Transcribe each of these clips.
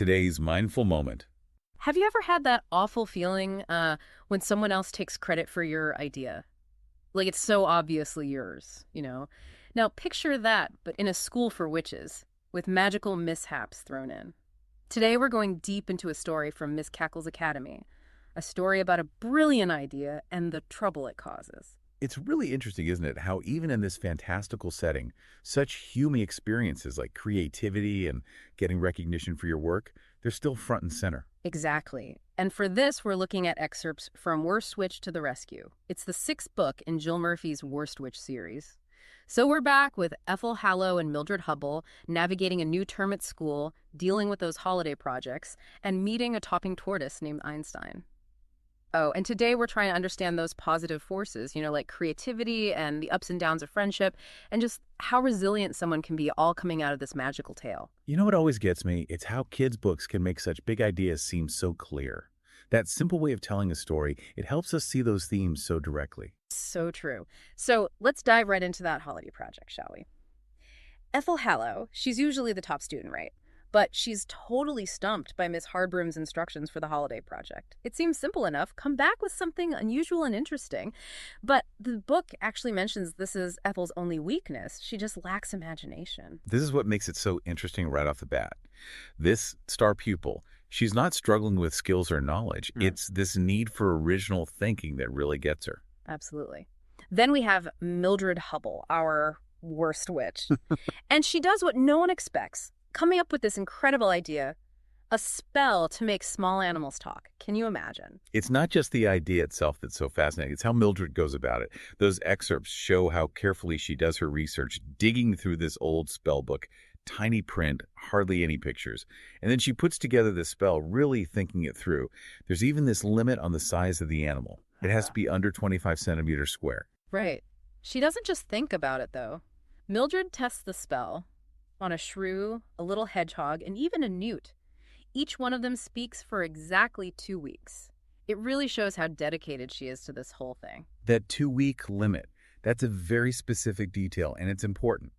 today's mindful moment. Have you ever had that awful feeling when someone else takes credit for your idea? Like it's so obviously yours? Now picture that, but in a school for witches, with magical mishaps thrown in. Today we're going deep into a story from Miss Cackle's Academy, a story about a brilliant idea and the trouble it causes. It's really interesting, isn't it, how even in this fantastical setting, such human experiences like creativity and getting recognition for your work, they're still front and center. Exactly. And for this, we're looking at excerpts from Worst Witch to the Rescue. It's the sixth book in Jill Murphy's Worst Witch series. So we're back with Ethel Hallow and Mildred Hubble navigating a new term at school, dealing with those holiday projects, and meeting a talking tortoise named Einstein. Oh, and today we're trying to understand those positive forces, like creativity and the ups and downs of friendship, and just how resilient someone can be all coming out of this magical tale. You know what always gets me? It's how kids' books can make such big ideas seem so clear. That simple way of telling a story, it helps us see those themes so directly. So true. So let's dive right into that holiday project, shall we? Ethel Hallow, she's usually the top student, right? But she's totally stumped by Miss Hardbroom's instructions for the holiday project. It seems simple enough. Come back with something unusual and interesting. But the book actually mentions this is Ethel's only weakness. She just lacks imagination. This is what makes it so interesting right off the bat. This star pupil, she's not struggling with skills or knowledge. It's this need for original thinking that really gets her. Absolutely. Then we have Mildred Hubble, our worst witch. And she does what no one expects, coming up with this incredible idea, a spell to make small animals talk. Can you imagine? It's not just the idea itself that's so fascinating. It's how Mildred goes about it. Those excerpts show how carefully she does her research, digging through this old spell book, tiny print, hardly any pictures. And then she puts together this spell, really thinking it through. There's even this limit on the size of the animal. It has to be under 25 centimeters square. Right. She doesn't just think about it, though. Mildred tests the spell on a shrew, a little hedgehog, and even a newt. Each one of them speaks for exactly 2 weeks. It really shows how dedicated she is to this whole thing. That 2-week limit, that's a very specific detail, and it's important.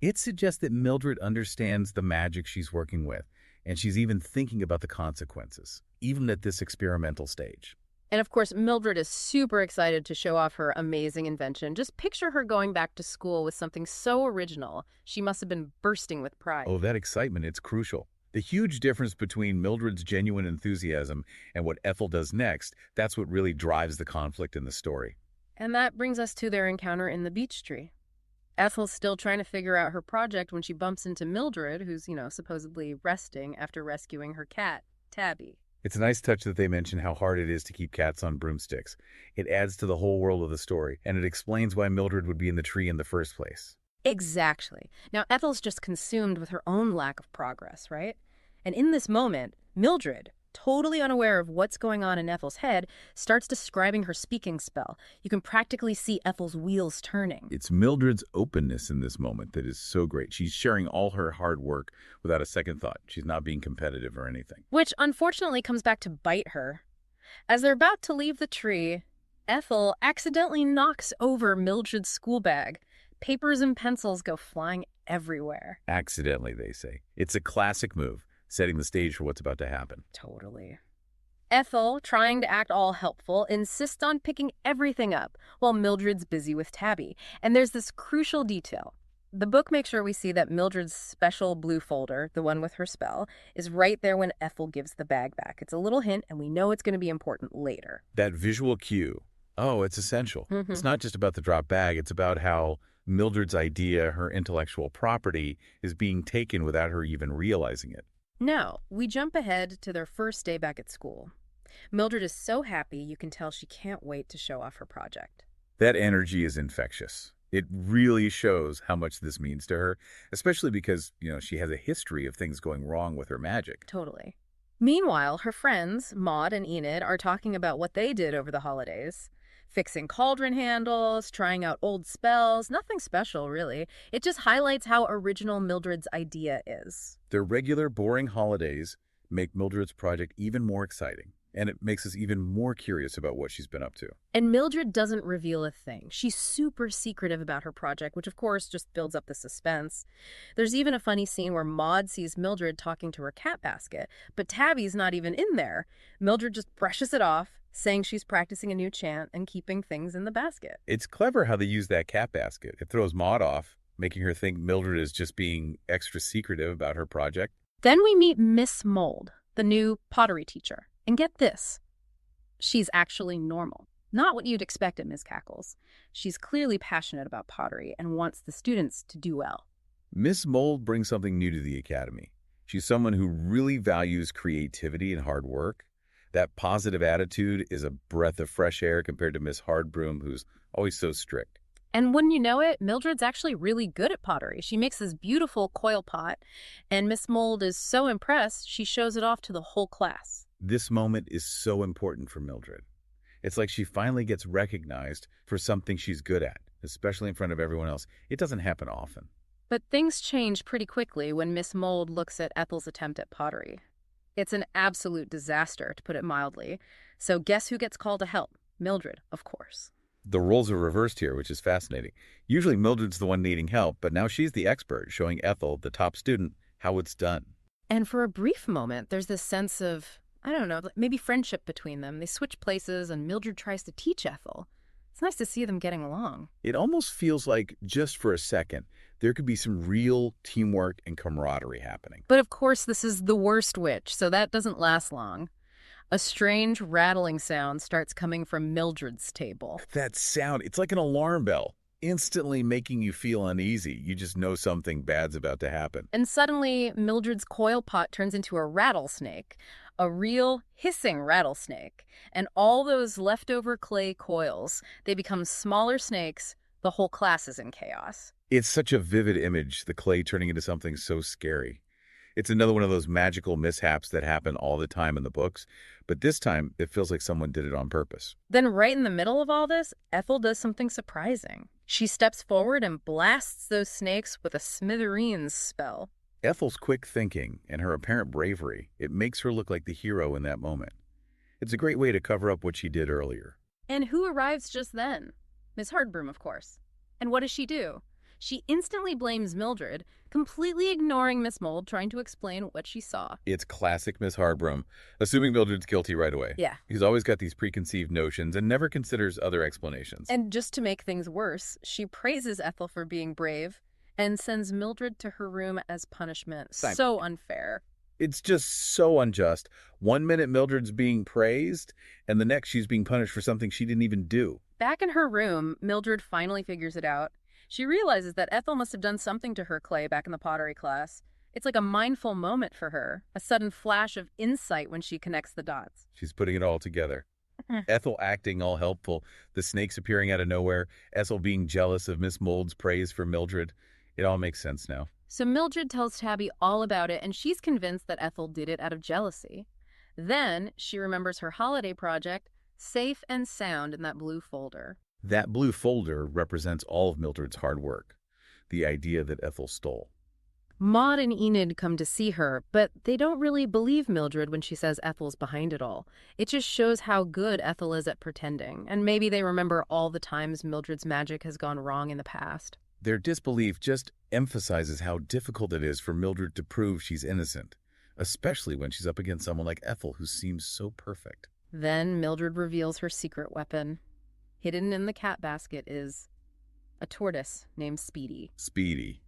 It suggests that Mildred understands the magic she's working with, and she's even thinking about the consequences, even at this experimental stage. And of course, Mildred is super excited to show off her amazing invention. Just picture her going back to school with something so original. She must have been bursting with pride. Oh, that excitement, it's crucial. The huge difference between Mildred's genuine enthusiasm and what Ethel does next, that's what really drives the conflict in the story. And that brings us to their encounter in the beech tree. Ethel's still trying to figure out her project when she bumps into Mildred, who's, supposedly resting after rescuing her cat, Tabby. It's a nice touch that they mention how hard it is to keep cats on broomsticks. It adds to the whole world of the story, and it explains why Mildred would be in the tree in the first place. Exactly. Now, Ethel's just consumed with her own lack of progress, right? And in this moment, Mildred, totally unaware of what's going on in Ethel's head, starts describing her speaking spell. You can practically see Ethel's wheels turning. It's Mildred's openness in this moment that is so great. She's sharing all her hard work without a second thought. She's not being competitive or anything. Which unfortunately comes back to bite her. As they're about to leave the tree, Ethel accidentally knocks over Mildred's school bag. Papers and pencils go flying everywhere. Accidentally, they say. It's a classic move, setting the stage for what's about to happen. Totally. Ethel, trying to act all helpful, insists on picking everything up while Mildred's busy with Tabby. And there's this crucial detail. The book makes sure we see that Mildred's special blue folder, the one with her spell, is right there when Ethel gives the bag back. It's a little hint, and we know it's going to be important later. That visual cue, oh, it's essential. It's not just about the drop bag. It's about how Mildred's idea, her intellectual property, is being taken without her even realizing it. Now, we jump ahead to their first day back at school. Mildred is so happy you can tell she can't wait to show off her project. That energy is infectious. It really shows how much this means to her, especially because, she has a history of things going wrong with her magic. Totally. Meanwhile, her friends, Maud and Enid, are talking about what they did over the holidays. Fixing cauldron handles, trying out old spells, nothing special, really. It just highlights how original Mildred's idea is. Their regular, boring holidays make Mildred's project even more exciting. And it makes us even more curious about what she's been up to. And Mildred doesn't reveal a thing. She's super secretive about her project, which of course just builds up the suspense. There's even a funny scene where Maud sees Mildred talking to her cat basket, but Tabby's not even in there. Mildred just brushes it off, saying she's practicing a new chant and keeping things in the basket. It's clever how they use that cat basket. It throws Maud off, making her think Mildred is just being extra secretive about her project. Then we meet Miss Mold, the new pottery teacher. And get this, she's actually normal. Not what you'd expect at Ms. Cackles. She's clearly passionate about pottery and wants the students to do well. Miss Mold brings something new to the academy. She's someone who really values creativity and hard work. That positive attitude is a breath of fresh air compared to Miss Hardbroom, who's always so strict. And wouldn't you know it, Mildred's actually really good at pottery. She makes this beautiful coil pot, and Miss Mold is so impressed, she shows it off to the whole class. This moment is so important for Mildred. It's like she finally gets recognized for something she's good at, especially in front of everyone else. It doesn't happen often. But things change pretty quickly when Miss Mold looks at Ethel's attempt at pottery. It's an absolute disaster, to put it mildly. So guess who gets called to help? Mildred, of course. The roles are reversed here, which is fascinating. Usually Mildred's the one needing help, but now she's the expert, showing Ethel, the top student, how it's done. And for a brief moment, there's this sense of, I don't know, maybe friendship between them. They switch places and Mildred tries to teach Ethel. It's nice to see them getting along. It almost feels like, just for a second, there could be some real teamwork and camaraderie happening. But of course, this is the worst witch, so that doesn't last long. A strange rattling sound starts coming from Mildred's table. That sound, it's like an alarm bell, instantly making you feel uneasy. You just know something bad's about to happen. And suddenly, Mildred's coil pot turns into a rattlesnake. A real hissing rattlesnake. And all those leftover clay coils, they become smaller snakes. The whole class is in chaos. It's such a vivid image, the clay turning into something so scary. It's another one of those magical mishaps that happen all the time in the books, but this time it feels like someone did it on purpose. Then right in the middle of all this, Ethel does something surprising. She steps forward and blasts those snakes with a smithereens spell. Ethel's quick thinking and her apparent bravery, it makes her look like the hero in that moment. It's a great way to cover up what she did earlier. And who arrives just then? Miss Hardbroom, of course. And what does she do? She instantly blames Mildred, completely ignoring Miss Mold trying to explain what she saw. It's classic Miss Hardbroom, assuming Mildred's guilty right away. Yeah. He's always got these preconceived notions and never considers other explanations. And just to make things worse, she praises Ethel for being brave and sends Mildred to her room as punishment. So unfair. It's just so unjust. 1 minute Mildred's being praised, and the next she's being punished for something she didn't even do. Back in her room, Mildred finally figures it out. She realizes that Ethel must have done something to her clay back in the pottery class. It's like a mindful moment for her, a sudden flash of insight when she connects the dots. She's putting it all together. Ethel acting all helpful, the snakes appearing out of nowhere, Ethel being jealous of Miss Mold's praise for Mildred. It all makes sense now. So Mildred tells Tabby all about it, and she's convinced that Ethel did it out of jealousy. Then she remembers her holiday project, safe and sound in that blue folder. That blue folder represents all of Mildred's hard work, the idea that Ethel stole. Maud and Enid come to see her, but they don't really believe Mildred when she says Ethel's behind it all. It just shows how good Ethel is at pretending, and maybe they remember all the times Mildred's magic has gone wrong in the past. Their disbelief just emphasizes how difficult it is for Mildred to prove she's innocent, especially when she's up against someone like Ethel who seems so perfect. Then Mildred reveals her secret weapon. Hidden in the cat basket is a tortoise named Speedy. Speedy.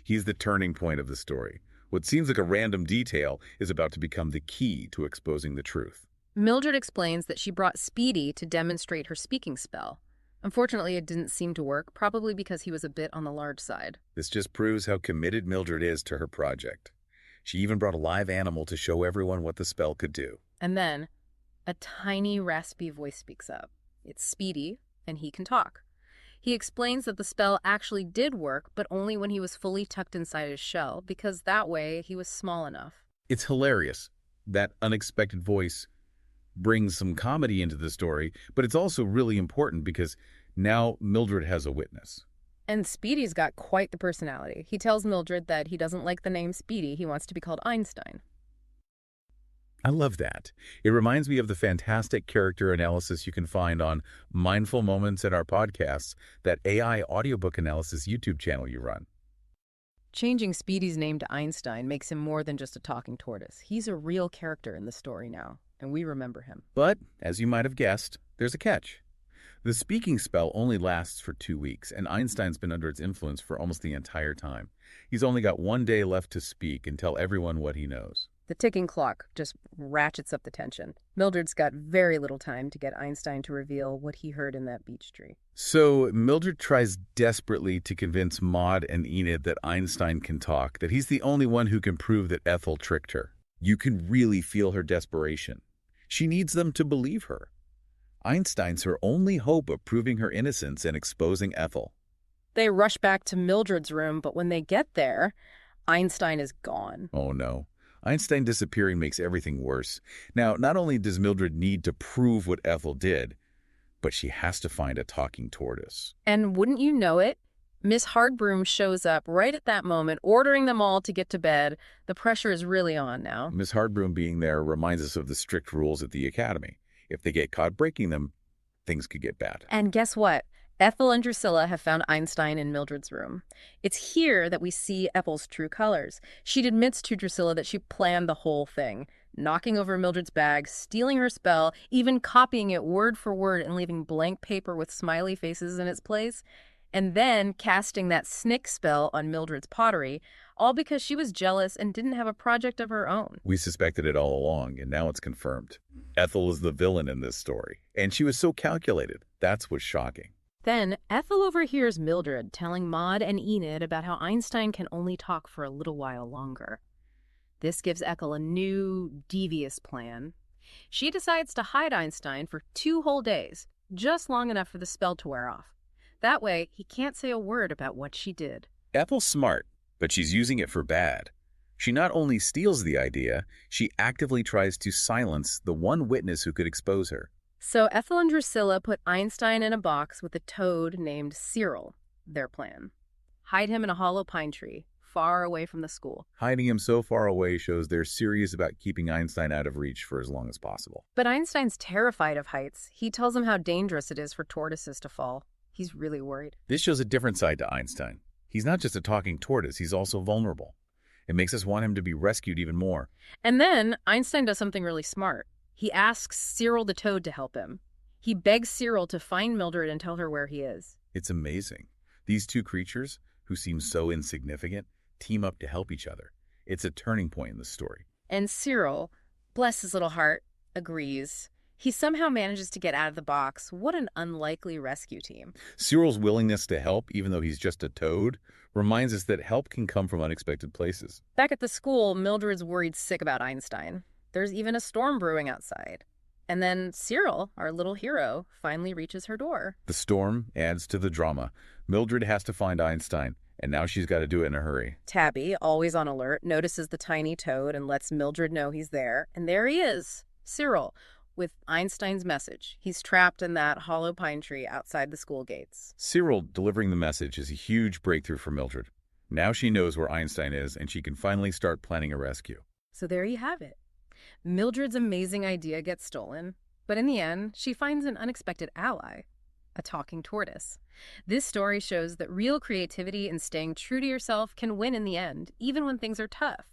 He's the turning point of the story. What seems like a random detail is about to become the key to exposing the truth. Mildred explains that she brought Speedy to demonstrate her speaking spell. Unfortunately, it didn't seem to work, probably because he was a bit on the large side. This just proves how committed Mildred is to her project. She even brought a live animal to show everyone what the spell could do. And then, a tiny, raspy voice speaks up. It's Speedy, and he can talk. He explains that the spell actually did work, but only when he was fully tucked inside his shell, because that way he was small enough. It's hilarious. That unexpected voice brings some comedy into the story, but it's also really important because now Mildred has a witness. And Speedy's got quite the personality. He tells Mildred that he doesn't like the name Speedy. He wants to be called Einstein. I love that. It reminds me of the fantastic character analysis you can find on Mindful Moments in our podcasts, that AI audiobook analysis YouTube channel you run. Changing Speedy's name to Einstein makes him more than just a talking tortoise. He's a real character in the story now, and we remember him. But, as you might have guessed, there's a catch. The speaking spell only lasts for 2 weeks, and Einstein's been under its influence for almost the entire time. He's only got 1 day left to speak and tell everyone what he knows. The ticking clock just ratchets up the tension. Mildred's got very little time to get Einstein to reveal what he heard in that beech tree. So Mildred tries desperately to convince Maud and Enid that Einstein can talk, that he's the only one who can prove that Ethel tricked her. You can really feel her desperation. She needs them to believe her. Einstein's her only hope of proving her innocence and exposing Ethel. They rush back to Mildred's room, but when they get there, Einstein is gone. Oh no. Einstein disappearing makes everything worse. Now, not only does Mildred need to prove what Ethel did, but she has to find a talking tortoise. And wouldn't you know it, Miss Hardbroom shows up right at that moment, ordering them all to get to bed. The pressure is really on now. Miss Hardbroom being there reminds us of the strict rules at the academy. If they get caught breaking them, things could get bad. And guess what? Ethel and Drusilla have found Einstein in Mildred's room. It's here that we see Ethel's true colors. She admits to Drusilla that she planned the whole thing, knocking over Mildred's bag, stealing her spell, even copying it word for word and leaving blank paper with smiley faces in its place, and then casting that snick spell on Mildred's pottery, all because she was jealous and didn't have a project of her own. We suspected it all along, and now it's confirmed. Ethel is the villain in this story, and she was so calculated. That's what's shocking. Then, Ethel overhears Mildred telling Maud and Enid about how Einstein can only talk for a little while longer. This gives Ethel a new, devious plan. She decides to hide Einstein for 2 whole days, just long enough for the spell to wear off. That way, he can't say a word about what she did. Ethel's smart, but she's using it for bad. She not only steals the idea, she actively tries to silence the one witness who could expose her. So Ethel and Drusilla put Einstein in a box with a toad named Cyril, their plan. Hide him in a hollow pine tree, far away from the school. Hiding him so far away shows they're serious about keeping Einstein out of reach for as long as possible. But Einstein's terrified of heights. He tells them how dangerous it is for tortoises to fall. He's really worried. This shows a different side to Einstein. He's not just a talking tortoise, he's also vulnerable. It makes us want him to be rescued even more. And then Einstein does something really smart. He asks Cyril the toad to help him. He begs Cyril to find Mildred and tell her where he is. It's amazing. These two creatures, who seem so insignificant, team up to help each other. It's a turning point in the story. And Cyril, bless his little heart, agrees. He somehow manages to get out of the box. What an unlikely rescue team. Cyril's willingness to help, even though he's just a toad, reminds us that help can come from unexpected places. Back at the school, Mildred's worried sick about Einstein. There's even a storm brewing outside. And then Cyril, our little hero, finally reaches her door. The storm adds to the drama. Mildred has to find Einstein, and now she's got to do it in a hurry. Tabby, always on alert, notices the tiny toad and lets Mildred know he's there. And there he is, Cyril, with Einstein's message. He's trapped in that hollow pine tree outside the school gates. Cyril delivering the message is a huge breakthrough for Mildred. Now she knows where Einstein is, and she can finally start planning a rescue. So there you have it. Mildred's amazing idea gets stolen, but in the end, she finds an unexpected ally, a talking tortoise. This story shows that real creativity and staying true to yourself can win in the end, even when things are tough.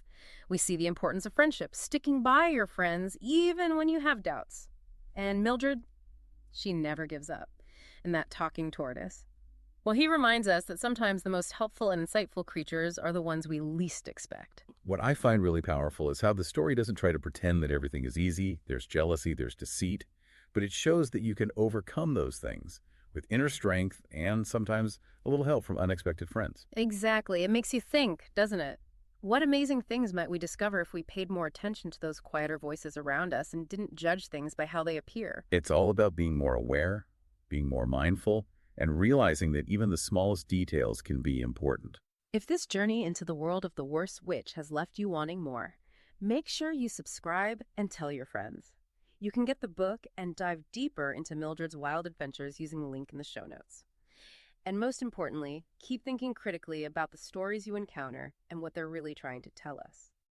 We see the importance of friendship, sticking by your friends, even when you have doubts. And Mildred, she never gives up. And that talking tortoise, well, he reminds us that sometimes the most helpful and insightful creatures are the ones we least expect. What I find really powerful is how the story doesn't try to pretend that everything is easy, there's jealousy, there's deceit, but it shows that you can overcome those things with inner strength and sometimes a little help from unexpected friends. Exactly. It makes you think, doesn't it? What amazing things might we discover if we paid more attention to those quieter voices around us and didn't judge things by how they appear? It's all about being more aware, being more mindful, and realizing that even the smallest details can be important. If this journey into the world of the worst witch has left you wanting more, make sure you subscribe and tell your friends. You can get the book and dive deeper into Mildred's wild adventures using the link in the show notes. And most importantly, keep thinking critically about the stories you encounter and what they're really trying to tell us.